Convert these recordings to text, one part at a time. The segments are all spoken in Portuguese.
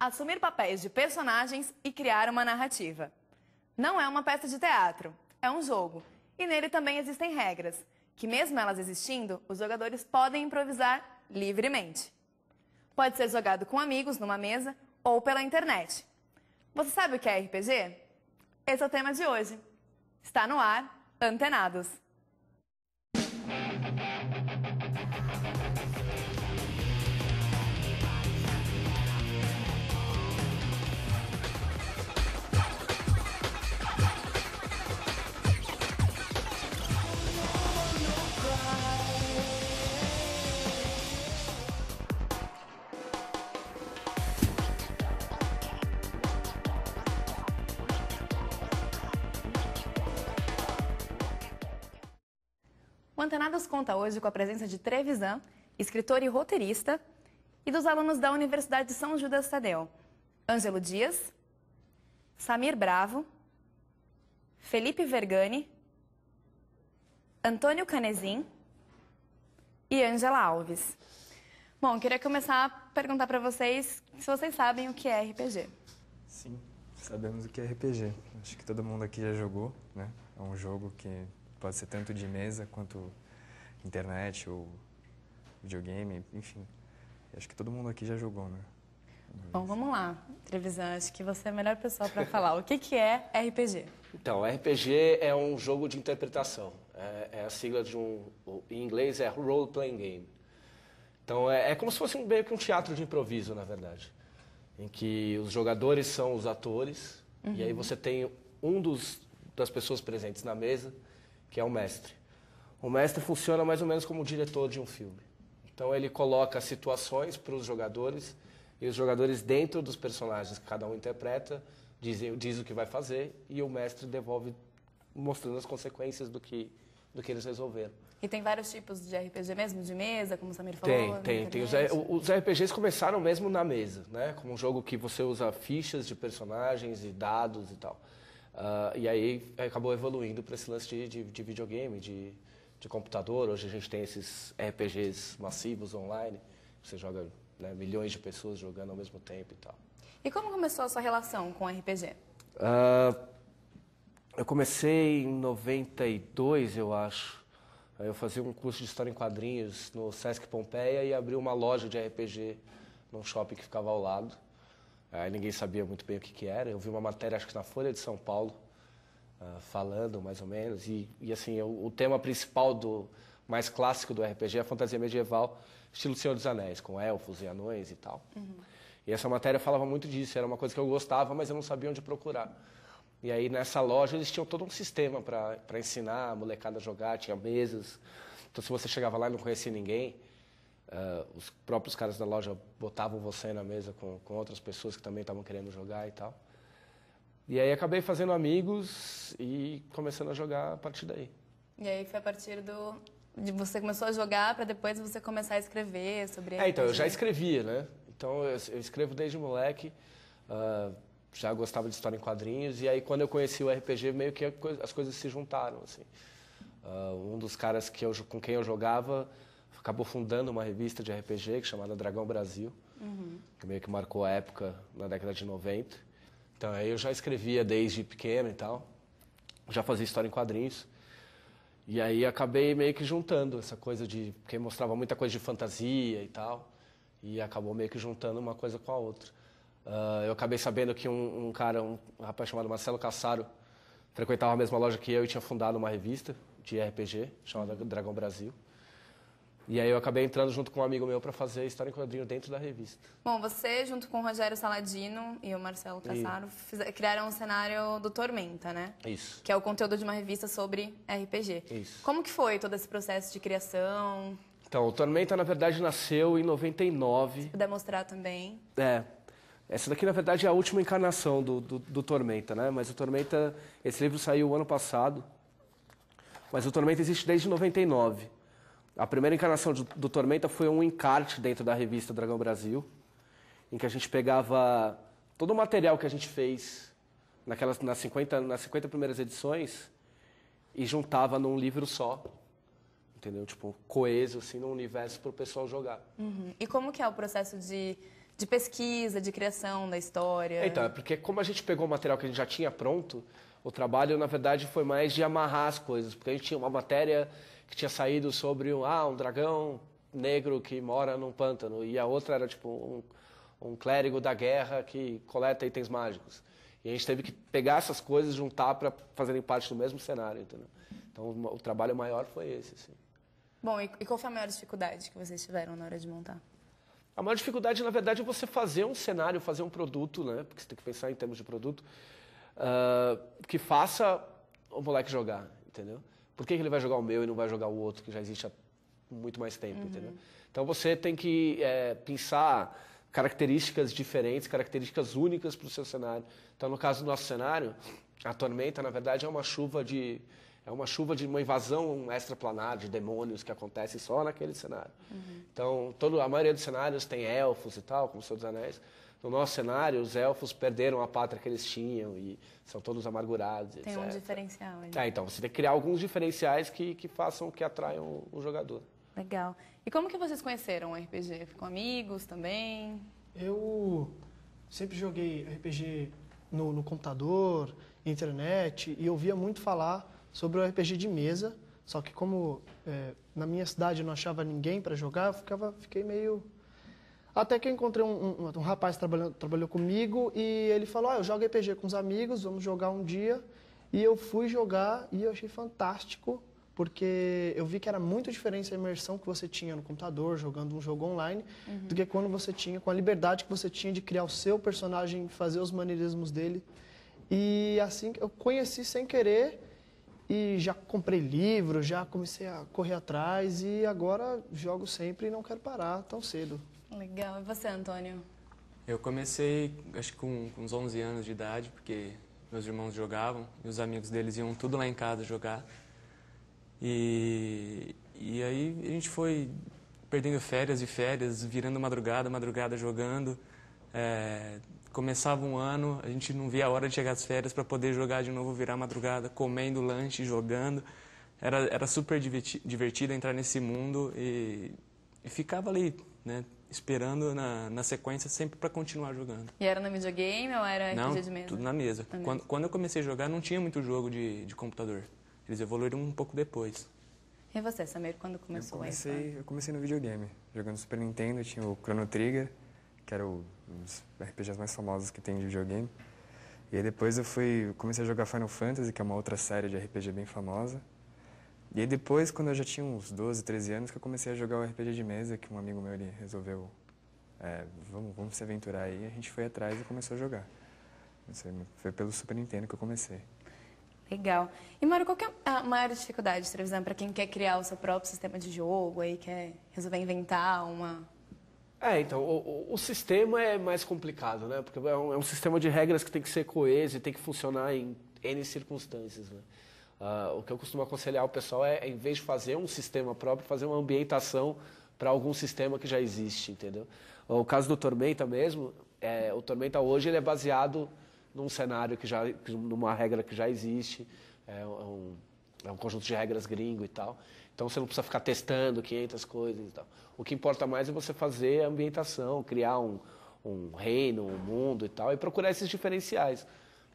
assumir papéis de personagens e criar uma narrativa. Não é uma peça de teatro, é um jogo. E nele também existem regras, que mesmo elas existindo, os jogadores podem improvisar livremente. Pode ser jogado com amigos numa mesa ou pela internet. Você sabe o que é RPG? Esse é o tema de hoje. Está no ar, Antenados. O Antenados conta hoje com a presença de Trevisan, escritor e roteirista, e dos alunos da Universidade de São Judas Tadeu, Ângelo Dias, Samir Bravo, Felipe Vergani, Antônio Canezin e Ângela Alves. Bom, queria começar a perguntar para vocês se vocês sabem o que é RPG. Sim, sabemos o que é RPG. Acho que todo mundo aqui já jogou, né? É um jogo que pode ser tanto de mesa quanto internet ou videogame, enfim. Acho que todo mundo aqui já jogou, né? Bom, vamos lá, Trevisan, acho que você é a melhor pessoa para falar. O que é RPG? Então, RPG é um jogo de interpretação. É a sigla em inglês é Role Playing Game. Então, é como se fosse meio que um teatro de improviso, na verdade. Em que os jogadores são os atores, e aí você tem das pessoas presentes na mesa, que é o mestre. O mestre funciona mais ou menos como o diretor de um filme. Então ele coloca situações para os jogadores e os jogadores dentro dos personagens que cada um interpreta diz o que vai fazer e o mestre devolve mostrando as consequências do que eles resolveram. E tem vários tipos de RPG mesmo, de mesa, como o Samir falou? Tem. Os RPGs começaram mesmo na mesa, né? Como um jogo que você usa fichas de personagens e dados e tal. E aí acabou evoluindo para esse lance de videogame, de computador. Hoje a gente tem esses RPGs massivos online. Você joga, né, milhões de pessoas jogando ao mesmo tempo e tal. E como começou a sua relação com RPG? Eu comecei em 92, eu acho. Aí eu fazia um curso de História em Quadrinhos no Sesc Pompeia e abri uma loja de RPG num shopping que ficava ao lado. Aí ninguém sabia muito bem o que era. Eu vi uma matéria, acho que na Folha de São Paulo, falando mais ou menos. E assim, o tema principal mais clássico do RPG é a fantasia medieval, estilo Senhor dos Anéis, com elfos e anões e tal. E essa matéria falava muito disso. Era uma coisa que eu gostava, mas eu não sabia onde procurar. E aí nessa loja eles tinham todo um sistema para ensinar a molecada a jogar, tinha mesas. Então se você chegava lá e não conhecia ninguém, os próprios caras da loja botavam você na mesa com outras pessoas que também estavam querendo jogar e tal. E aí acabei fazendo amigos e começando a jogar a partir daí. E aí foi a partir de você começou a jogar para depois você começar a escrever sobre RPG? Então, eu já escrevia, né? Então eu escrevo desde moleque, já gostava de história em quadrinhos, e aí quando eu conheci o RPG meio que as coisas se juntaram, assim. Um dos caras com quem eu jogava acabou fundando uma revista de RPG chamada Dragão Brasil, que meio que marcou a época na década de 90. Então aí eu já escrevia desde pequeno e tal, já fazia história em quadrinhos. E aí acabei meio que juntando essa coisa porque mostrava muita coisa de fantasia e tal, e acabou meio que juntando uma coisa com a outra. Eu acabei sabendo que um rapaz chamado Marcelo Cassaro, frequentava a mesma loja que eu e tinha fundado uma revista de RPG chamada Dragão Brasil. E aí eu acabei entrando junto com um amigo meu para fazer história em quadrinho dentro da revista. Bom, você junto com o Rogério Saladino e o Marcelo Cassaro criaram um cenário do Tormenta, né? Isso. Que é o conteúdo de uma revista sobre RPG. Isso. Como que foi todo esse processo de criação? Então, o Tormenta, na verdade, nasceu em 99. Se puder mostrar também. Essa daqui, na verdade, é a última encarnação do Tormenta, né? Mas o Tormenta, esse livro saiu ano passado, mas o Tormenta existe desde 99. A primeira encarnação do Tormenta foi um encarte dentro da revista Dragão Brasil, em que a gente pegava todo o material que a gente fez nas 50 primeiras edições e juntava num livro só, entendeu? Tipo, coeso, assim, num universo para o pessoal jogar. E como que é o processo de de pesquisa, de criação da história? Então, é porque como a gente pegou o material que a gente já tinha pronto, o trabalho, na verdade, foi mais de amarrar as coisas. Porque a gente tinha uma matéria que tinha saído sobre um dragão negro que mora num pântano. E a outra era, tipo, um clérigo da guerra que coleta itens mágicos. E a gente teve que pegar essas coisas e juntar para fazerem parte do mesmo cenário, entendeu? Então, o trabalho maior foi esse, assim. Bom, e qual foi a maior dificuldade que vocês tiveram na hora de montar? A maior dificuldade, na verdade, é você fazer um cenário, fazer um produto, né? Porque você tem que pensar em termos de produto, que faça o moleque jogar, entendeu? Por que ele vai jogar o meu e não vai jogar o outro, que já existe há muito mais tempo, entendeu? Então, você tem que pensar características diferentes, características únicas para o seu cenário. Então, no caso do nosso cenário, a tormenta, na verdade, é uma chuva de uma invasão extraplanar de demônios que acontece só naquele cenário. Então, a maioria dos cenários tem elfos e tal, como o Senhor dos Anéis. No nosso cenário, os elfos perderam a pátria que eles tinham e são todos amargurados, Tem etc. um diferencial ali. Então, você tem que criar alguns diferenciais que façam, que atraiam o jogador. Legal. E como que vocês conheceram o RPG? Com amigos também? Eu sempre joguei RPG no computador, internet, e ouvia muito falar sobre o RPG de mesa, só que como na minha cidade eu não achava ninguém para jogar, fiquei meio... Até que eu encontrei um rapaz que trabalhou comigo e ele falou, eu jogo RPG com os amigos, vamos jogar um dia. E eu fui jogar e eu achei fantástico, porque eu vi que era muito diferente a imersão que você tinha no computador, jogando um jogo online, do que quando você tinha, com a liberdade que você tinha de criar o seu personagem, fazer os maneirismos dele. E assim, eu conheci sem querer e já comprei livro, já comecei a correr atrás e agora jogo sempre e não quero parar tão cedo. Legal. E você, Antônio? Eu comecei, acho que com uns 11 anos de idade, porque meus irmãos jogavam e os amigos deles iam tudo lá em casa jogar. E aí a gente foi perdendo férias e férias, virando madrugada jogando. Começava um ano, a gente não via a hora de chegar às férias para poder jogar de novo, virar madrugada, comendo lanche, jogando. Era super divertido entrar nesse mundo e ficava ali, né, esperando na sequência sempre para continuar jogando. E era no videogame ou era RPG de Não, mesa? tudo na mesa. Quando eu comecei a jogar, não tinha muito jogo de computador. Eles evoluíram um pouco depois. E você, Samir, quando começou a história? Eu comecei no videogame, jogando Super Nintendo, tinha o Chrono Trigger, que era um dos RPGs mais famosos que tem de videogame. E aí depois eu comecei a jogar Final Fantasy, que é uma outra série de RPG bem famosa. E aí depois, quando eu já tinha uns 12, 13 anos, que eu comecei a jogar o RPG de mesa, que um amigo meu ele resolveu, vamos se aventurar aí, a gente foi atrás e começou a jogar. Foi pelo Super Nintendo que eu comecei. Legal. E, Mário, qual que é a maior dificuldade, Trevisan, para quem quer criar o seu próprio sistema de jogo, aí quer resolver inventar uma... Então, o sistema é mais complicado, né? Porque é um sistema de regras que tem que ser coeso e tem que funcionar em N circunstâncias, né? O que eu costumo aconselhar o pessoal em vez de fazer um sistema próprio, fazer uma ambientação para algum sistema que já existe, entendeu? O caso do Tormenta mesmo, o Tormenta hoje ele é baseado num cenário numa regra que já existe, é um conjunto de regras gringo e tal. Então você não precisa ficar testando 500 coisas e tal. O que importa mais é você fazer a ambientação, criar um reino, um mundo e tal, e procurar esses diferenciais.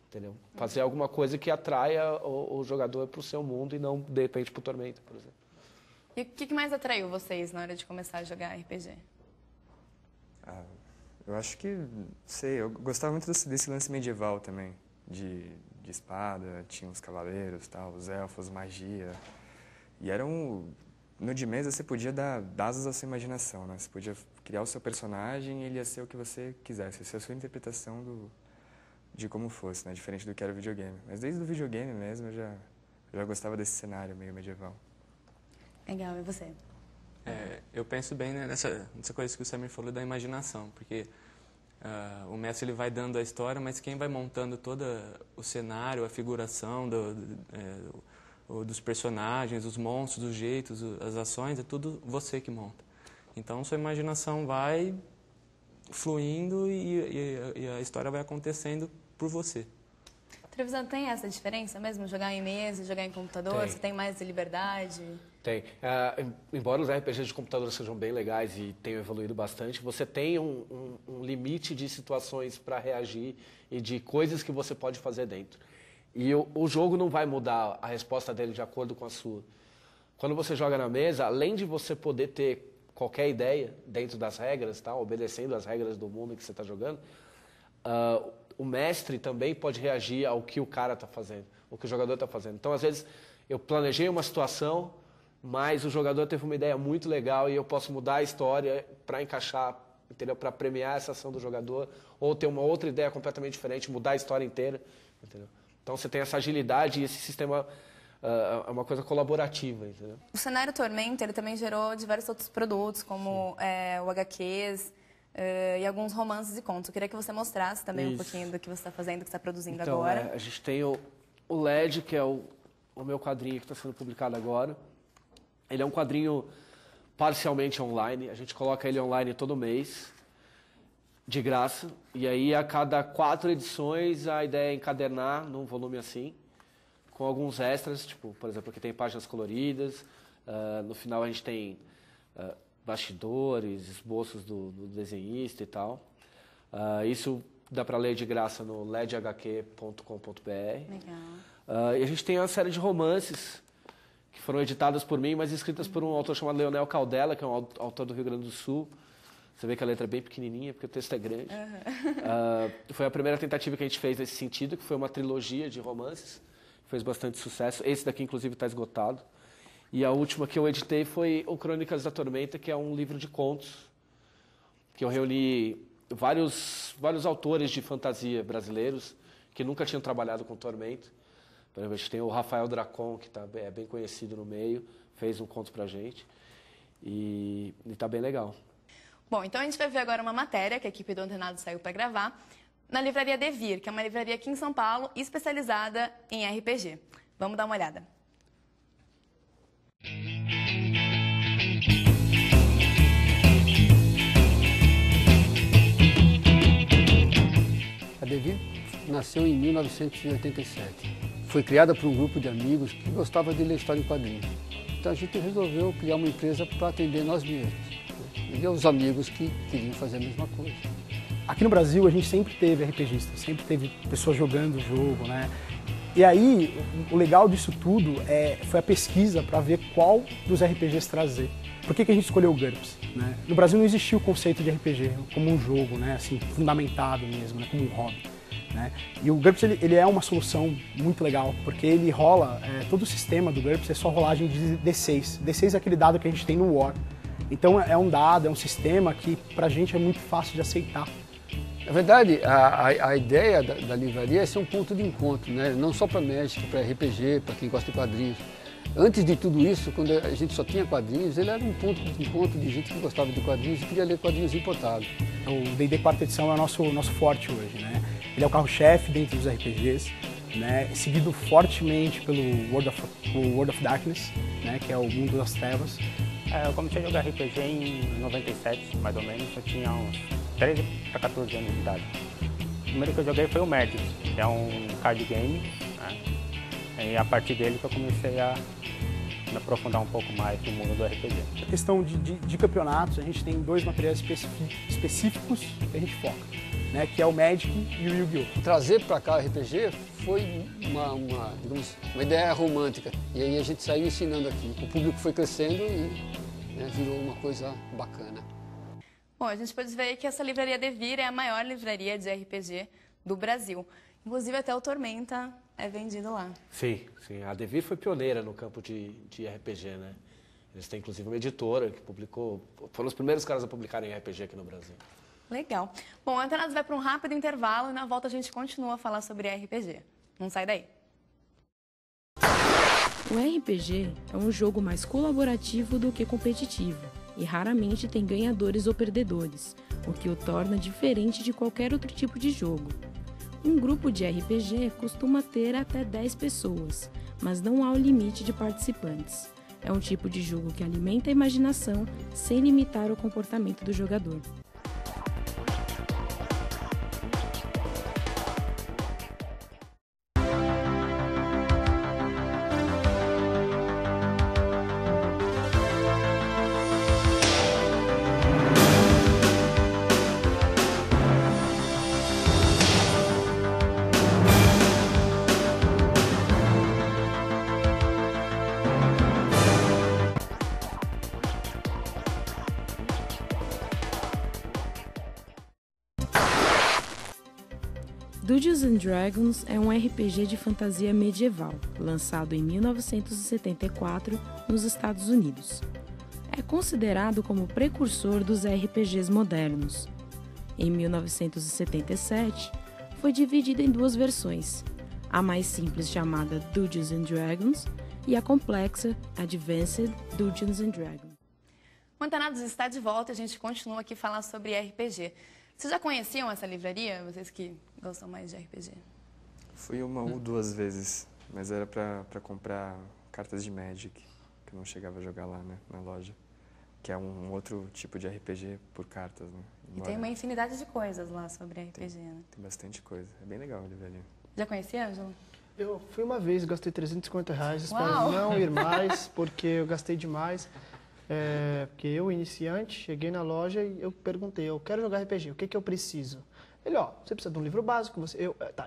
Entendeu? Fazer alguma coisa que atraia o jogador para o seu mundo e não, de repente, para o Tormenta, por exemplo. E o que mais atraiu vocês na hora de começar a jogar RPG? Eu acho que, eu gostava muito desse lance medieval também, de espada, tinha os cavaleiros, tal, os elfos, magia. E no de mesa você podia dar asas à sua imaginação, né? Você podia criar o seu personagem e ele ia ser o que você quisesse, ia ser a sua interpretação de como fosse, né? Diferente do que era o videogame. Mas desde o videogame mesmo eu já gostava desse cenário meio medieval. Legal, e você? Eu penso bem, né, nessa coisa que o Samir falou da imaginação, porque o mestre ele vai dando a história, mas quem vai montando todo o cenário, a figuração dos personagens, os monstros, os jeitos, as ações, é tudo você que monta. Então sua imaginação vai fluindo e a história vai acontecendo por você. Trevisan, tem essa diferença mesmo? Jogar em mesa, jogar em computador? Você tem mais liberdade? Tem. Embora os RPGs de computador sejam bem legais e tenham evoluído bastante, você tem um limite de situações para reagir e de coisas que você pode fazer dentro. E o jogo não vai mudar a resposta dele de acordo com a sua. Quando você joga na mesa, além de você poder ter qualquer ideia dentro das regras, tá? Obedecendo às regras do mundo que você está jogando, o mestre também pode reagir ao que o cara está fazendo, o que o jogador está fazendo. Então, às vezes, eu planejei uma situação, mas o jogador teve uma ideia muito legal e eu posso mudar a história para encaixar, entendeu? Para premiar essa ação do jogador, ou ter uma outra ideia completamente diferente, mudar a história inteira, entendeu? Então, você tem essa agilidade e esse sistema é uma coisa colaborativa, entendeu? O cenário Tormenta, ele também gerou diversos outros produtos, como o HQs e alguns romances e contos. Eu queria que você mostrasse também um pouquinho do que você está fazendo, do que você está produzindo agora. A gente tem o LED, que é o meu quadrinho que está sendo publicado agora. Ele é um quadrinho parcialmente online. A gente coloca ele online todo mês, de graça. E aí, a cada 4 edições, a ideia é encadernar num volume assim, com alguns extras, tipo, por exemplo, aqui tem páginas coloridas. No final, a gente tem bastidores, esboços do desenhista e tal. Isso dá para ler de graça no ledhq.com.br. Legal. E a gente tem uma série de romances que foram editadas por mim, mas escritas por um autor chamado Leonel Caldela, que é um autor do Rio Grande do Sul. Você vê que a letra é bem pequenininha, porque o texto é grande. Foi a primeira tentativa que a gente fez nesse sentido, que foi uma trilogia de romances. Fez bastante sucesso. Esse daqui, inclusive, está esgotado. E a última que eu editei foi o Crônicas da Tormenta, que é um livro de contos, que eu reuni vários autores de fantasia brasileiros que nunca tinham trabalhado com Tormenta. Por exemplo, a gente tem o Rafael Dracon, que é bem conhecido no meio, fez um conto pra gente. E tá bem legal. Bom, então a gente vai ver agora uma matéria que a equipe do Antenado saiu para gravar, na livraria Devir, que é uma livraria aqui em São Paulo, especializada em RPG. Vamos dar uma olhada. A Devir nasceu em 1987. Foi criada por um grupo de amigos que gostava de ler história em quadrinhos. Então a gente resolveu criar uma empresa para atender nós mesmos, né? E os amigos que queriam fazer a mesma coisa. Aqui no Brasil a gente sempre teve RPGistas, sempre teve pessoas jogando o jogo, né? E aí o legal disso tudo foi a pesquisa para ver qual dos RPGs trazer. Por que a gente escolheu o GURPS? Né? No Brasil não existia o conceito de RPG como um jogo, né? Assim, fundamentado mesmo, né? Como um hobby. Né? E o GURPS ele é uma solução muito legal, porque ele rola, todo o sistema do GURPS é só rolagem de D6. D6 é aquele dado que a gente tem no War. Então é um dado, é um sistema que pra gente é muito fácil de aceitar. Na verdade, a ideia da livraria é ser um ponto de encontro, né? Não só para Magic, para RPG, para quem gosta de quadrinhos. Antes de tudo isso, quando a gente só tinha quadrinhos, ele era um ponto de encontro de gente que gostava de quadrinhos e queria ler quadrinhos importados. O D&D 4ª edição é o nosso forte hoje, né? Ele é o carro-chefe dentro dos RPGs, né? Seguido fortemente pelo World of Darkness, né? Que é o mundo das trevas. Eu comecei a jogar RPG em 97, mais ou menos. Eu tinha uns 13 para 14 anos de idade. O primeiro que eu joguei foi o Magic, que é um card game, né? E a partir dele que eu comecei a me aprofundar um pouco mais no mundo do RPG. A questão de campeonatos, a gente tem 2 materiais específicos que a gente foca, né? Que é o Magic e o Yu-Gi-Oh! Trazer para cá o RPG foi uma ideia romântica. E aí a gente saiu ensinando aqui. O público foi crescendo e, né, virou uma coisa bacana. Bom, a gente pode ver que essa livraria Devir é a maior livraria de RPG do Brasil. Inclusive, até o Tormenta é vendido lá. Sim. A Devir foi pioneira no campo de RPG, né? Eles têm, inclusive, uma editora que publicou... Foram os primeiros caras a publicarem RPG aqui no Brasil. Legal. Bom, o Antenados vai para um rápido intervalo e na volta a gente continua a falar sobre RPG. Não sai daí. O RPG é um jogo mais colaborativo do que competitivo e raramente tem ganhadores ou perdedores, o que o torna diferente de qualquer outro tipo de jogo. Um grupo de RPG costuma ter até 10 pessoas, mas não há o limite de participantes. É um tipo de jogo que alimenta a imaginação sem limitar o comportamento do jogador. Dungeons & Dragons é um RPG de fantasia medieval, lançado em 1974 nos Estados Unidos. É considerado como precursor dos RPGs modernos. Em 1977, foi dividido em 2 versões, a mais simples chamada Dungeons & Dragons e a complexa Advanced Dungeons & Dragons. O Antanados está de volta e a gente continua aqui falando sobre RPG. Vocês já conheciam essa livraria? Vocês que gostam mais de RPG? Fui uma ou 2 vezes, mas era para comprar cartas de Magic, que eu não chegava a jogar lá, né, na loja. Que é um outro tipo de RPG por cartas, né? E tem uma infinidade de coisas lá sobre RPG, né? Tem bastante coisa. É bem legal a livraria. Já conhecia, Ângelo? Eu fui uma vez, gastei R$350, espero Uau! não ir mais, porque eu gastei demais. Porque eu, iniciante, cheguei na loja e eu perguntei, eu quero jogar RPG, o que eu preciso? Ele, você precisa de um livro básico,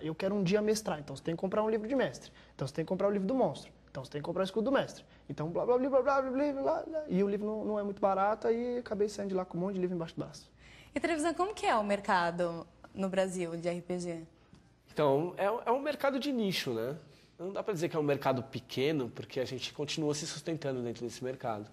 eu quero um dia mestrar, então você tem que comprar um livro de mestre, então você tem que comprar o livro do monstro, então você tem que comprar o escudo do mestre, então blá blá blá blá blá blá blá blá, e o livro não é muito barato, aí acabei saindo de lá com um monte de livro embaixo do braço. E televisão, como que é o mercado no Brasil de RPG? Então, é um mercado de nicho, né? Não dá para dizer que é um mercado pequeno, porque a gente continua se sustentando dentro desse mercado.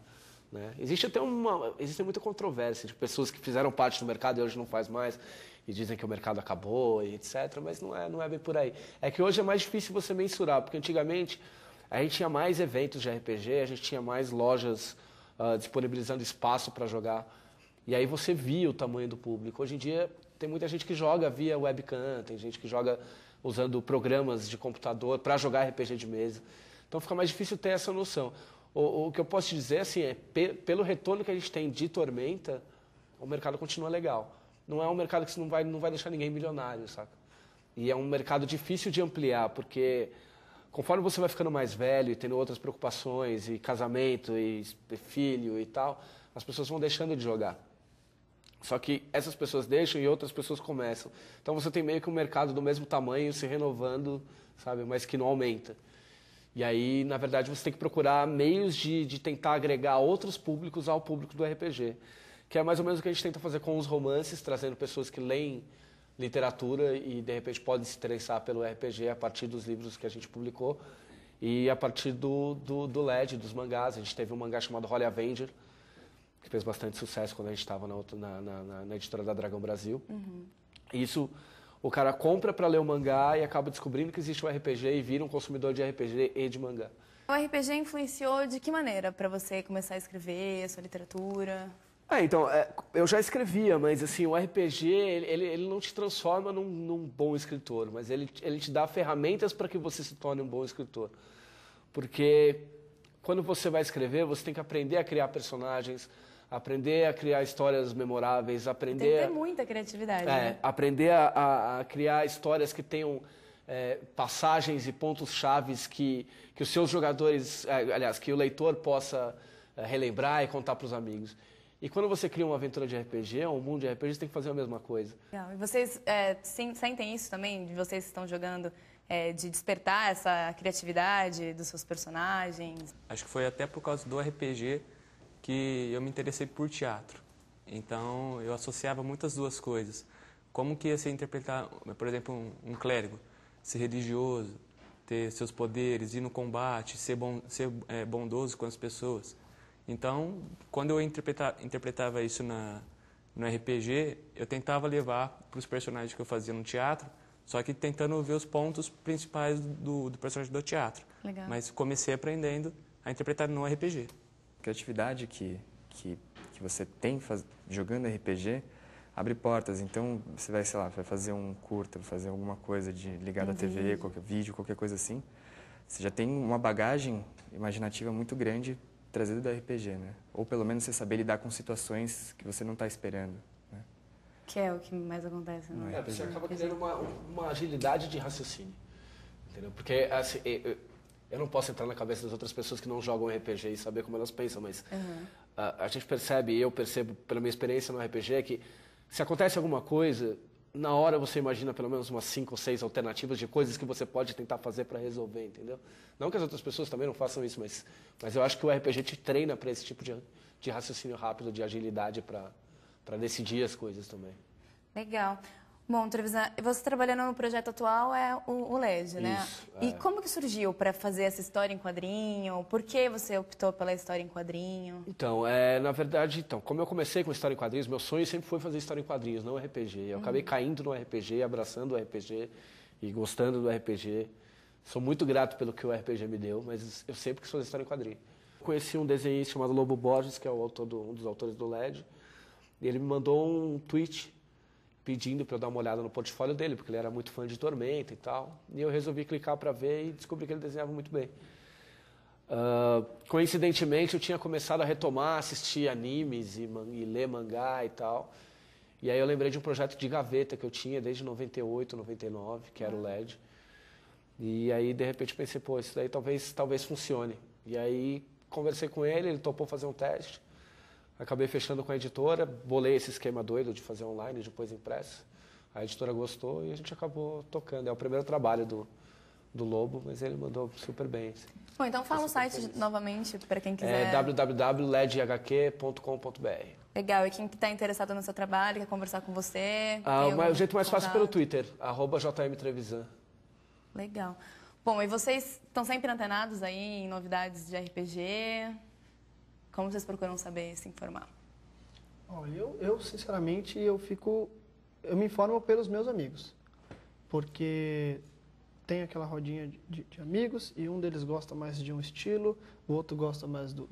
Né? Existe muita controvérsia de pessoas que fizeram parte do mercado e hoje não faz mais e dizem que o mercado acabou e etc, mas não é bem por aí. É que hoje é mais difícil você mensurar, porque antigamente a gente tinha mais eventos de RPG, a gente tinha mais lojas disponibilizando espaço para jogar e aí você via o tamanho do público. Hoje em dia tem muita gente que joga via webcam, tem gente que joga usando programas de computador para jogar RPG de mesa, então fica mais difícil ter essa noção. O que eu posso te dizer assim, pelo retorno que a gente tem de Tormenta, o mercado continua legal. Não é um mercado que não vai deixar ninguém milionário, saca? E é um mercado difícil de ampliar, porque conforme você vai ficando mais velho e tendo outras preocupações, e casamento, e filho e tal, as pessoas vão deixando de jogar. Só que essas pessoas deixam e outras pessoas começam. Então você tem meio que um mercado do mesmo tamanho se renovando, sabe? Mas que não aumenta. E aí, na verdade, você tem que procurar meios de tentar agregar outros públicos ao público do RPG. Que é mais ou menos o que a gente tenta fazer com os romances, trazendo pessoas que leem literatura e, de repente, podem se interessar pelo RPG a partir dos livros que a gente publicou. E a partir do LED, dos mangás. A gente teve um mangá chamado Holy Avenger, que fez bastante sucesso quando a gente estava na editora da Dragão Brasil. Uhum. Isso... O cara compra para ler o mangá e acaba descobrindo que existe um RPG e vira um consumidor de RPG e de mangá. O RPG influenciou de que maneira para você começar a escrever, a sua literatura? Então, eu já escrevia, mas assim, o RPG, ele não te transforma num bom escritor, mas ele te dá ferramentas para que você se torne um bom escritor. Porque quando você vai escrever, você tem que aprender a criar personagens, aprender a criar histórias memoráveis, aprender... Tem que ter muita criatividade, né? Aprender a criar histórias que tenham passagens e pontos chaves que os seus jogadores, aliás, que o leitor possa relembrar e contar para os amigos. E quando você cria uma aventura de RPG, um mundo de RPG, você tem que fazer a mesma coisa. Legal. E vocês sentem isso também, de vocês que estão jogando, de despertar essa criatividade dos seus personagens? Acho que foi até por causa do RPG que eu me interessei por teatro. Então, eu associava muitas duas coisas. Como que ia se interpretar, por exemplo, um clérigo, ser religioso, ter seus poderes, ir no combate, ser bondoso com as pessoas. Então, quando eu interpretava isso no RPG, eu tentava levar para os personagens que eu fazia no teatro, só que tentando ver os pontos principais do personagem do teatro. Legal. Mas comecei aprendendo a interpretar no RPG. A criatividade que você tem jogando RPG abre portas. Então, você vai, sei lá, vai fazer um curta, vai fazer alguma coisa ligada à TV, qualquer vídeo, qualquer coisa assim. Você já tem uma bagagem imaginativa muito grande trazida do RPG, né? Ou pelo menos você saber lidar com situações que você não está esperando, né? Que é o que mais acontece no RPG. Você acaba criando uma agilidade de raciocínio, entendeu? Porque, assim, eu não posso entrar na cabeça das outras pessoas que não jogam RPG e saber como elas pensam, mas a gente percebe, eu percebo pela minha experiência no RPG, que se acontece alguma coisa, na hora você imagina pelo menos umas 5 ou 6 alternativas de coisas que você pode tentar fazer para resolver, entendeu? Não que as outras pessoas também não façam isso, mas eu acho que o RPG te treina para esse tipo de raciocínio rápido, de agilidade para decidir as coisas também. Legal. Bom, Trevisan, você trabalhando no projeto atual é o LED, né? Isso, E como que surgiu para fazer essa história em quadrinho? Por que você optou pela história em quadrinho? Então, na verdade, como eu comecei com história em quadrinhos, meu sonho sempre foi fazer história em quadrinhos, não RPG. Eu acabei caindo no RPG, abraçando o RPG e gostando do RPG. Sou muito grato pelo que o RPG me deu, mas eu sempre quis fazer história em quadrinho. Conheci um desenhista chamado Lobo Borges, que é um dos autores do LED, e ele me mandou um tweet pedindo para eu dar uma olhada no portfólio dele, porque ele era muito fã de Tormenta e tal. E eu resolvi clicar para ver e descobri que ele desenhava muito bem. Coincidentemente, eu tinha começado a retomar, assistir animes e ler mangá e tal. E aí eu lembrei de um projeto de gaveta que eu tinha desde 98, 99, que era o LED. E aí, de repente, pensei, pô, isso daí talvez funcione. E aí, conversei com ele topou fazer um teste. Acabei fechando com a editora, bolei esse esquema doido de fazer online, depois impresso. A editora gostou e a gente acabou tocando. É o primeiro trabalho do Lobo, mas ele mandou super bem. Assim. Bom, então fala o site novamente para quem quiser. É www.ledhq.com.br. Legal, e quem está interessado no seu trabalho, quer conversar com você? O jeito mais fácil é pelo Twitter, @JMTrevisan. Legal. Bom, e vocês estão sempre antenados aí em novidades de RPG? Como vocês procuram saber, se informar? Olha, eu sinceramente, eu me informo pelos meus amigos. Porque tem aquela rodinha de amigos e um deles gosta mais de um estilo, o outro gosta mais do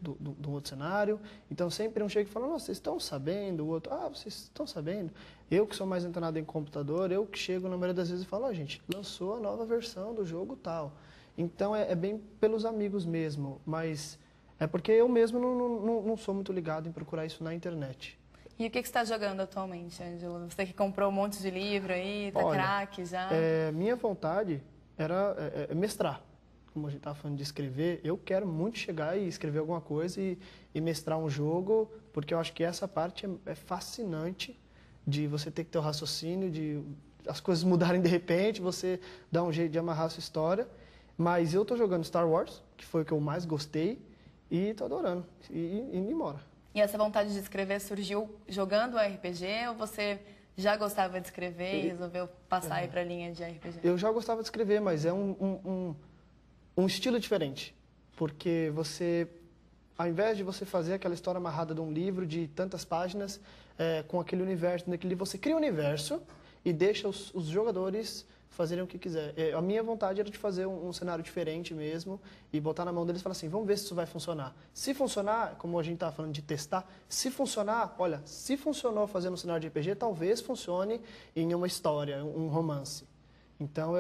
outro cenário. Então sempre um chega e fala, nossa, vocês estão sabendo? O outro, vocês estão sabendo? Eu que sou mais antenado em computador, eu que chego na maioria das vezes e falo, gente, lançou a nova versão do jogo tal. Então é bem pelos amigos mesmo, mas é porque eu mesmo não sou muito ligado em procurar isso na internet. E o que você está jogando atualmente, Ângelo? Você que comprou um monte de livro aí, tá craque já? Minha vontade era mestrar. Como a gente estava falando de escrever, eu quero muito chegar e escrever alguma coisa e mestrar um jogo, porque eu acho que essa parte é fascinante, de você ter que ter o raciocínio, de as coisas mudarem de repente, você dá um jeito de amarrar a sua história. Mas eu estou jogando Star Wars, que foi o que eu mais gostei, e estou adorando, e indo embora. E essa vontade de escrever surgiu jogando RPG ou você já gostava de escrever e resolveu passar aí para a linha de RPG? Eu já gostava de escrever, mas é um estilo diferente. Porque você, ao invés de você fazer aquela história amarrada de um livro de tantas páginas, com aquele universo, naquele livro, você cria um universo e deixa os jogadores fazerem o que quiser. A minha vontade era de fazer um cenário diferente mesmo e botar na mão deles e falar assim, vamos ver se isso vai funcionar. Se funcionar, como a gente estava falando de testar, se funcionar, olha, se funcionou fazendo um cenário de RPG, talvez funcione em uma história, um romance. Então,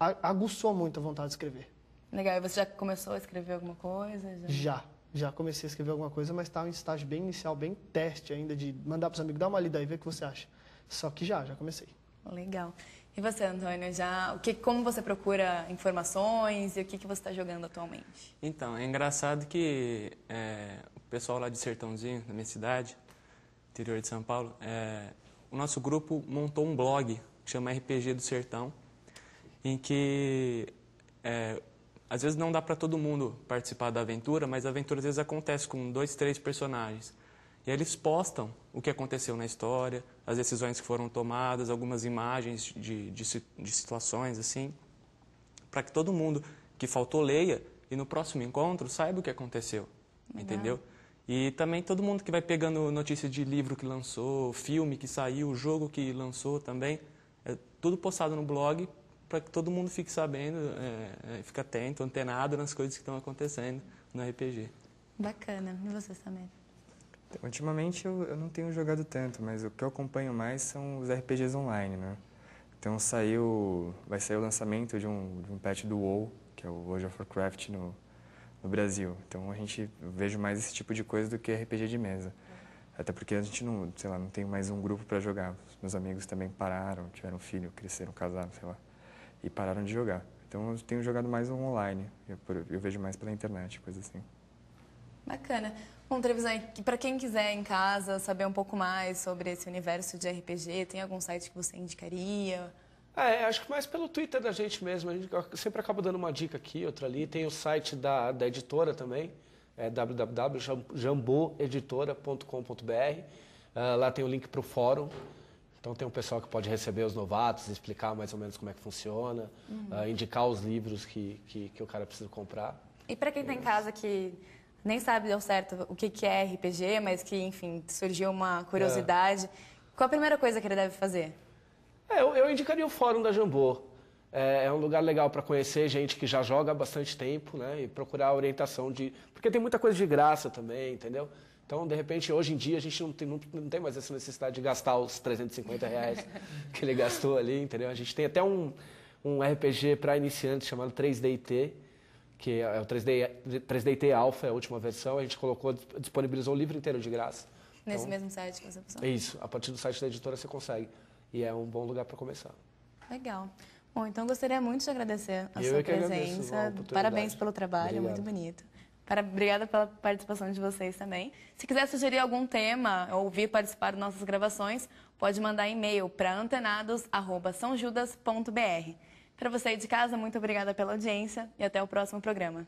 aguçou muito a vontade de escrever. Legal. E você já começou a escrever alguma coisa? Já comecei a escrever alguma coisa, mas está em estágio bem inicial, bem teste ainda, de mandar para os amigos, dá uma lida aí, ver o que você acha. Só que já comecei. Legal. E você, Antônio, como você procura informações e o que você está jogando atualmente? Então, é engraçado que o pessoal lá de Sertãozinho, da minha cidade, interior de São Paulo, o nosso grupo montou um blog que chama RPG do Sertão, em que às vezes não dá para todo mundo participar da aventura, mas a aventura às vezes acontece com 2, 3 personagens. E aí eles postam o que aconteceu na história, as decisões que foram tomadas, algumas imagens de situações, assim, para que todo mundo que faltou leia e no próximo encontro saiba o que aconteceu, entendeu? E também todo mundo que vai pegando notícia de livro que lançou, filme que saiu, jogo que lançou também, tudo postado no blog para que todo mundo fique sabendo, fique atento, antenado nas coisas que estão acontecendo no RPG. Bacana. E você, Samir? Ultimamente eu não tenho jogado tanto, mas o que eu acompanho mais são os RPGs online, né? Então vai sair o lançamento de um patch do WoW, que é o World of Warcraft no Brasil. Então vejo mais esse tipo de coisa do que RPG de mesa. Até porque a gente não tem mais um grupo para jogar. Os meus amigos também pararam, tiveram filho, cresceram, casaram, e pararam de jogar. Então eu tenho jogado mais online, eu vejo mais pela internet, coisa assim. Bacana. Bom, Trevisan, para quem quiser em casa saber um pouco mais sobre esse universo de RPG, tem algum site que você indicaria? Acho que mais pelo Twitter da gente mesmo. A gente sempre acaba dando uma dica aqui, outra ali. Tem o site da editora também, www.jamboeditora.com.br. Lá tem o link para o fórum, Então tem um pessoal que pode receber os novatos, explicar mais ou menos como é que funciona, indicar os livros que o cara precisa comprar. E para quem está em casa que nem sabe ao certo o que é RPG, mas que, enfim, surgiu uma curiosidade, qual a primeira coisa que ele deve fazer? Eu indicaria o Fórum da Jambô. É um lugar legal para conhecer gente que já joga há bastante tempo, né? E procurar orientação porque tem muita coisa de graça também, entendeu? Então, de repente, hoje em dia, a gente não tem mais essa necessidade de gastar os R$350 que ele gastou ali, entendeu? A gente tem até um RPG para iniciantes chamado 3DT, que é o 3DT Alpha, é a última versão. A gente disponibilizou o livro inteiro de graça. Nesse mesmo site que você passou? Isso, a partir do site da editora você consegue. E é um bom lugar para começar. Legal. Bom, então gostaria muito de agradecer a sua presença. Parabéns pelo trabalho, muito bonito. Obrigada pela participação de vocês também. Se quiser sugerir algum tema ou vir participar das nossas gravações, pode mandar e-mail para antenados@saojudas.br. Para você aí de casa, muito obrigada pela audiência e até o próximo programa.